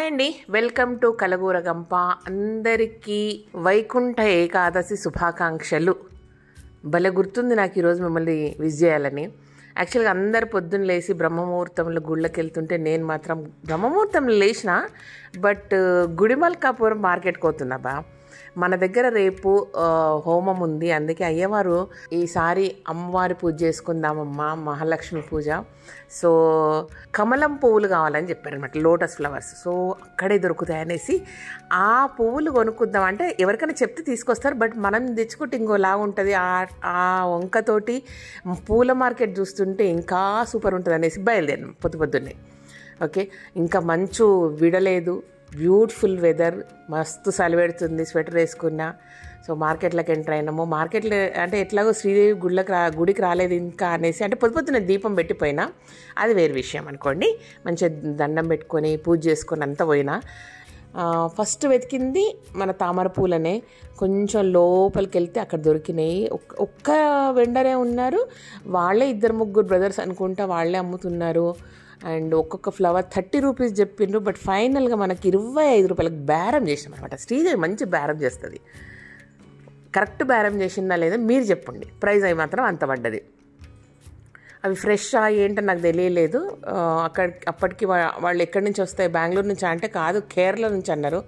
Hi అండి, welcome to Kalagooragampa. అందరికీ వైకుంఠ ఏకాదశి శుభాకాంక్షలు. భలే గుర్తుంది నాకు ఈరోజు మిమ్మల్ని విజ్ చేయాలని. యాక్చువల్గా అందరు పొద్దున్న లేచి బ్రహ్మముహూర్తంలో గుళ్ళకి వెళ్తుంటే నేను మాత్రం బ్రహ్మముహూర్తంలో లేచిన, బట్ గుడిమల్కాపురం మార్కెట్కి పోతున్నా. మన దగ్గర రేపు హోమం ఉంది, అందుకే అయ్యవారు ఈసారి అమ్మవారి పూజ చేసుకుందామమ్మా, మహాలక్ష్మి పూజ. సో కమలం పువ్వులు కావాలని చెప్పారనమాట, లోటస్ ఫ్లవర్స్. సో అక్కడే దొరుకుతాయి అనేసి ఆ పువ్వులు కొనుక్కుందాం అంటే ఎవరికైనా చెప్తే తీసుకొస్తారు, బట్ మనం తెచ్చుకుంటే ఇంకోలా ఉంటుంది. ఆ వంకతోటి పూల మార్కెట్ చూస్తుంటే ఇంకా సూపర్ ఉంటుంది అనేసి బయలుదేరాం పొద్దున్నే. ఓకే, ఇంకా మంచు విడలేదు, బ్యూటిఫుల్ వెదర్, మస్తు చలిపెడుతుంది, స్వెటర్ వేసుకున్నా. సో మార్కెట్లోకి ఎంటర్ అయినాము. మార్కెట్లో అంటే ఎట్లాగో శ్రీదేవి గుడికి రాలేదు ఇంకా అనేసి, అంటే పొద్దున్న దీపం పెట్టిపోయినా, అది వేరే విషయం అనుకోండి. మంచిగా దండం పెట్టుకొని పూజ చేసుకొని అంతా పోయినా. ఫస్ట్ వెతికింది మన తామర పూలనే. కొంచెం లోపలికి వెళ్తే అక్కడ దొరికినాయి. ఒక్క వెండరే ఉన్నారు, వాళ్ళే 2-3 బ్రదర్స్ అనుకుంటా, వాళ్ళే అమ్ముతున్నారు. అండ్ ఒక్కొక్క ఫ్లవర్ 30 రూపీస్ చెప్పిండ్రు, బట్ ఫైనల్గా మనకి 25 రూపాయలకు బేరం చేసినాం అనమాట. శ్రీదేవి మంచి బేరం చేస్తుంది. కరెక్ట్ బేరం చేసిందా లేదా మీరు చెప్పండి. ప్రైస్ అవి మాత్రం అంత పడ్డది. అవి ఫ్రెష్ ఏంటని నాకు తెలియలేదు. అప్పటికి వాళ్ళు ఎక్కడి నుంచి వస్తాయి, బెంగళూరు నుంచి అంటే కాదు, కేరళ నుంచి అన్నారు.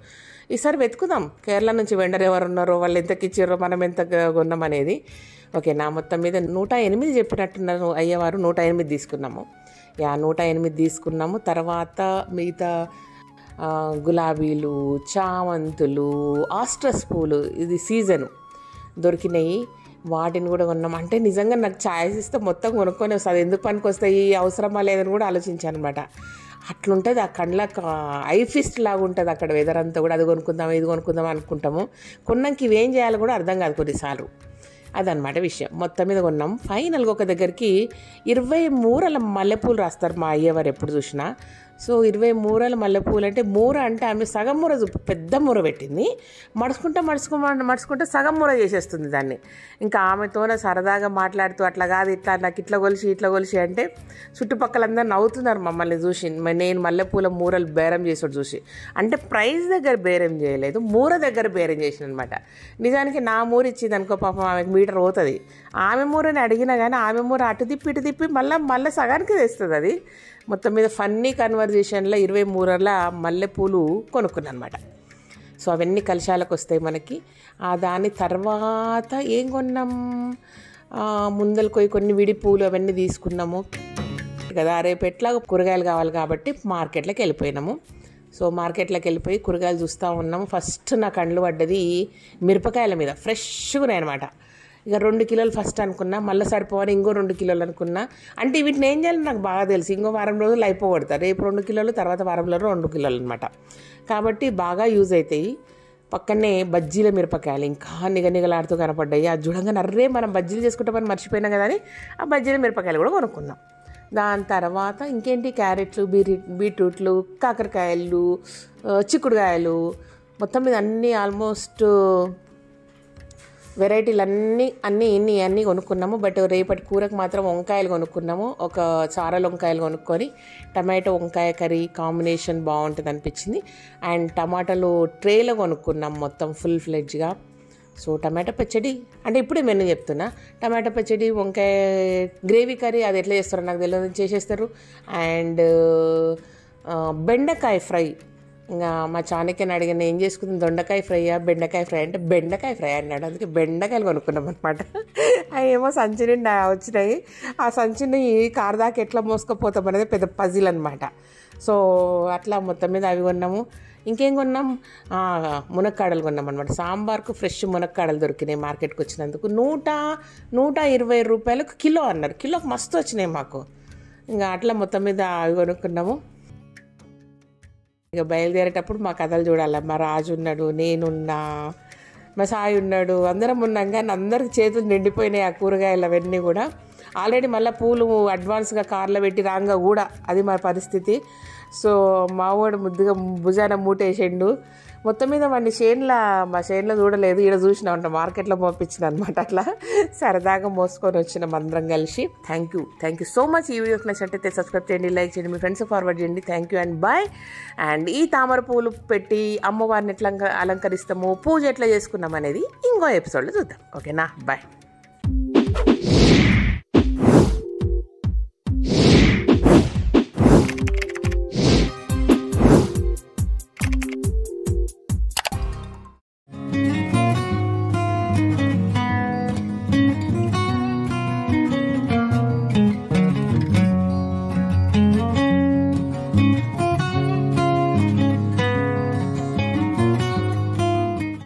ఈసారి వెతుకుదాం కేరళ నుంచి వెండర్ ఎవరు ఉన్నారో, వాళ్ళు ఎంతకి ఇచ్చారో, మనం ఎంత కొన్నాం అనేది. ఓకే, నా మొత్తం మీద 108 చెప్పినట్టున్నారు అయ్యవారు. 108 తీసుకున్నాము. 108 తీసుకున్నాము. తర్వాత మిగతా గులాబీలు, చామంతులు, ఆస్ట్రస్ పూలు, ఇది సీజను దొరికినాయి, వాటిని కూడా కొన్నాం. అంటే నిజంగా నాకు ఛాయిస్ ఇస్తే మొత్తం కొనుక్కొని వస్తుంది, ఎందుకు పనికి వస్తాయి, అవసరమా లేదని కూడా ఆలోచించాను అనమాట. అట్లుంటుంది ఆ కండ్లకు ఐ ఫిస్ట్ లాగా ఉంటుంది అక్కడ వెదర్ అంతా కూడా. అది కొనుక్కుందాం, ఇది కొనుక్కుందాం అనుకుంటాము, కొన్నాక ఇవేం చేయాలో కూడా అర్థం కాదు కొన్నిసార్లు. అదనమాట విషయం. మొత్తం మీద కొన్నాం. ఫైనల్గా ఒక దగ్గరికి 20 మూరల మల్లెపూలు రాస్తారు మా అయ్యవారు ఎప్పుడు చూసినా. సో 20 మూరల మల్లెపూలు అంటే, మూర అంటే ఆమె సగం మూర పెద్ద మూర పెట్టింది, మడుచుకుంటే సగం మూర చేసేస్తుంది దాన్ని. ఇంకా ఆమెతోనే సరదాగా మాట్లాడుతూ అట్లా కాదు, ఇట్లా నాకు ఇట్లా కొలిసి అంటే చుట్టుపక్కలందరూ నవ్వుతున్నారు మమ్మల్ని చూసి. నేను మల్లెపూల మూరలు బేరం చేసాడు చూసి. అంటే ప్రైస్ దగ్గర బేరం చేయలేదు, మూర దగ్గర బేరం చేసిన అనమాట. నిజానికి నా మూర ఇచ్చింది అనుకో, పాపం ఆమెకు మీటర్ పోతుంది. ఆమె మూరని అడిగినా కానీ ఆమె మూర అటు తిప్పి మళ్ళీ సగానికి తెస్తుంది అది. మొత్తం మీద ఫన్నీ కన్వర్జేషన్లో 20 మూరల మల్లెపూలు కొనుక్కున్నాను అనమాట. సో అవన్నీ కలశాలకు వస్తాయి మనకి. దాని తర్వాత ఏం కొన్నాం, ముందలకు కొన్ని విడి పూలు అవన్నీ తీసుకున్నాము కదా. రేపు ఎట్లాగో కూరగాయలు కావాలి కాబట్టి మార్కెట్లోకి వెళ్ళిపోయినాము. సో మార్కెట్లోకి వెళ్ళిపోయి కూరగాయలు చూస్తూ ఉన్నాము. ఫస్ట్ నా కళ్ళు పడ్డది మిరపకాయల మీద, ఫ్రెష్గా ఉన్నాయి అనమాట. ఇక 2 కిలోలు ఫస్ట్ అనుకున్నా, మళ్ళీ సరిపోవని ఇంకో 2 కిలోలు అనుకున్నా. అంటే వీటిని ఏం చేయాలో నాకు బాగా తెలుసు, ఇంకో వారం రోజులు అయిపోగొడతారు. రేపు 2 కిలోలు, తర్వాత వారంలో 2 కిలోలు అనమాట. కాబట్టి బాగా యూజ్ అవుతాయి. పక్కనే బజ్జీల మిరపకాయలు ఇంకా నిగనిగలాడుతూ కనపడ్డాయి. అది చూడంగా నర్రే మనం బజ్జీలు చేసుకుంటామని మర్చిపోయినా కదా అని ఆ బజ్జీల మిరపకాయలు కూడా కొనుక్కున్నాం. దాని తర్వాత ఇంకేంటి, క్యారెట్లు, బీట్రూట్లు, కాకరకాయలు, చిక్కుడుకాయలు, మొత్తం మీద అన్నీ ఆల్మోస్ట్ వెరైటీలు అన్నీ కొనుక్కున్నాము. బట్ రేపటి కూరకు మాత్రం వంకాయలు కొనుక్కున్నాము. ఒక చారల వంకాయలు కొనుక్కొని టమాటో వంకాయ కర్రీ కాంబినేషన్ బాగుంటుంది అనిపించింది. అండ్ టమాటాలు ట్రేలో కొనుక్కున్నాం మొత్తం ఫుల్ ఫ్లెడ్జ్గా. సో టమాటా పచ్చడి అంటే ఇప్పుడే మెనూ చెప్తున్నా. టమాటా పచ్చడి, వంకాయ గ్రేవీ కర్రీ, అది ఎట్లా చేస్తారో నాకు తెలియదు, చేసేస్తారు. అండ్ బెండకాయ ఫ్రై. ఇంకా మా చాణక్యని అడిగిన ఏం చేసుకుంది, దొండకాయ ఫ్రైయా బెండకాయ ఫ్రై అంటే బెండకాయ ఫ్రై అన్నాడు. అందుకే బెండకాయలు కొనుక్కున్నాం అనమాట. అవి ఏమో సంచి నిండా వచ్చినాయి. ఆ సంచిని కారు దాకా ఎట్లా మోసుకపోతాం అనేది పెద్ద పజిల్ అనమాట. సో అట్లా మొత్తం మీద అవి కొన్నాము. ఇంకేం కొన్నాం, మునక్కాడలు కొన్నాం అనమాట. సాంబార్కు ఫ్రెష్ మునక్కాడలు దొరికినాయి మార్కెట్కి వచ్చినందుకు. 120 రూపాయలకు కిలో అన్నారు. కిలోకి మస్తు వచ్చినాయి మాకు. ఇంకా అట్లా మొత్తం మీద అవి కొనుక్కున్నాము. ఇక బయలుదేరేటప్పుడు మా కథలు చూడాలి. మా రాజు ఉన్నాడు, నేనున్నా, మా సాయి ఉన్నాడు, అందరం ఉన్నాం. కానీ అందరికి చేతులు నిండిపోయినాయి ఆ కూరగాయలు అవన్నీ కూడా. ఆల్రెడీ మళ్ళీ పూలు అడ్వాన్స్గా కార్లో పెట్టి రాంగా కూడా అది మా పరిస్థితి. సో మావాడు ముద్దుగా భుజాన మూటేసిండు. మొత్తం మీద వాడిని మా చేనులో చూడలేదు, ఈడ చూసినామంట, మార్కెట్లో పంపించిన అనమాట. అట్లా సరదాగా మోసుకొని వచ్చినాం అందరం కలిసి. Thank you so much. ఈ వీడియోకి నచ్చినట్టయితే సబ్స్క్రైబ్ చేయండి, లైక్ చేయండి, మీ ఫ్రెండ్స్ ఫార్వర్డ్ చేయండి. Thank you and bye. And ఈ తామర పూలు పెట్టి అమ్మవారిని ఎట్లా అలంకరిస్తాము, పూజ ఎట్లా చేసుకున్నాం అనేది ఇంకో ఎపిసోడ్లో చూద్దాం. ఓకేనా, బాయ్.